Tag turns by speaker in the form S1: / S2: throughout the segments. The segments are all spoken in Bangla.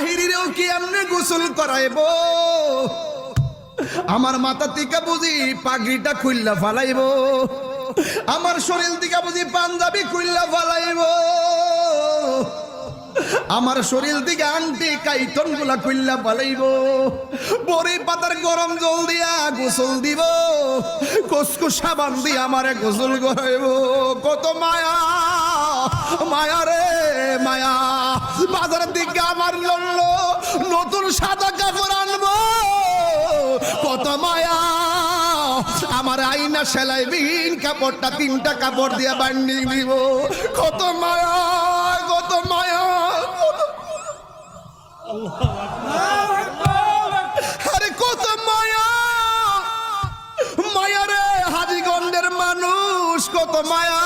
S1: বাহিরেও কি এমনি গোসল করাইব আমার মাথা থেকে বুঝি পাগড়িটা খুললা ফালাইব আমার শরীর থেকে বুঝি পাঞ্জাবি খুললা ফালাইব আমার শরীর থেকে আংটি কাইতন গুলা খুললা ফালাইব বড়ি পাতার গরম জল দিয়া গোসল দিব কসকু সাবান দিয়ে আমারে গোসল করাইব কত মায়া মায়া রে মায়া বাজারের দিকে আমার লড়লো নতুন সাদা কাপড় আনবো কত মায়া আমার আইনা সেলাইবিন কাপড়টা 3টা কাপড় দিয়ে বান্ডিং দিব কত মায়া কত মায়া আরে কত মায়া মায়া রে হাজীগঞ্জের মানুষ কত মায়া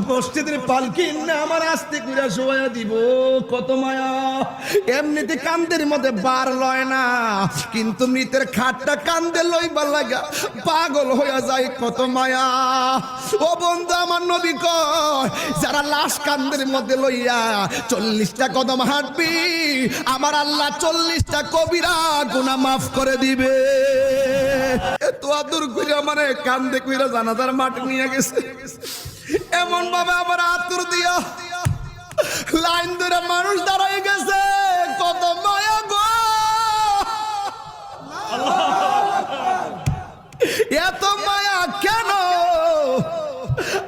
S1: মসজিদের পালকি না আমার আস্তে করে শোয়া দিব কত মায়া এমনিতে কান্দের মধ্যে বার লয় না কিন্তু মৃতের খাটটা কান্দে লইবার লাগা পাগল হইয়া যায় কত মায়া ও বন্ধু আমার নবী কয় যারা লাশ কান্দের মধ্যে লইয়া 40টা কদম হাঁটবি আমার আল্লাহ 40টা কবিরা গুনাহ মাফ করে দিবে এত আদর করে আমারে কান্দে কইরা জানাজার মাঠ নিয়ে গেছে এমন ভাবে আমার আতুর দিয়া লাইন ধরে মানুষ দাঁড়াই গেছে কত মায়া গো এত মায়া কেন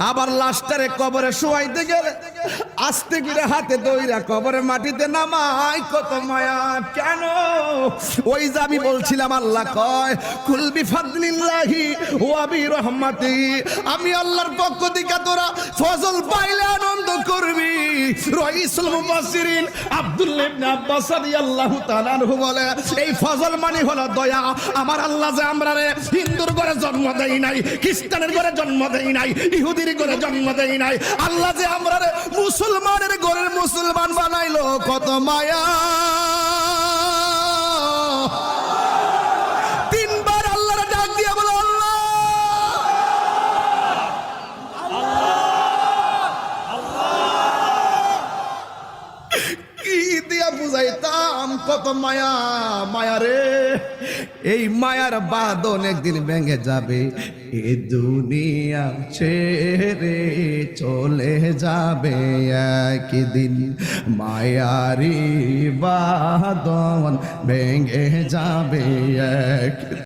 S1: আবার লাশটারে কবরে শোয়াইতে গেলে আস্তে করে হাতে দইরা কবরে মাটিতে নামাই কত মায়া কেন ওই যে আমি বলছিলাম আল্লাহ কয় কুল বিফাদলিল্লাহি ওয়া বিরহমাতি আমি আল্লাহর পক্ষ থেকে তোরা ফজল পাইলে আনন্দ করবি রাইসুল মুফাসসিরিন আব্দুল্লাহ ইবনে আব্বাস রাদিয়াল্লাহু তাআলা আনহু বলে এই ফজল মানে হলো দয়া আমার আল্লাহ যে আমরারে হিন্দুর ঘরে জন্ম দেই নাই খ্রিস্টানের ঘরে জন্ম দেই নাই ইহুদির ঘরে জন্ম দেই নাই আল্লাহ যে আমরারে মুসলমানের ঘরের মুসলমান বানাইলো কত মায়া 3বার আল্লাহর ডাক দিয়া বলো আল্লাহ কি দিয়া বুঝাইতাম কত মায়া মায়া রে এই মায়ার বাঁধন একদিন ভেঙে যাবে এ দুনিয়া ছেড়ে চলে যাবে একদিন মায়ারি বাঁধন ভেঙে যাবে একদিন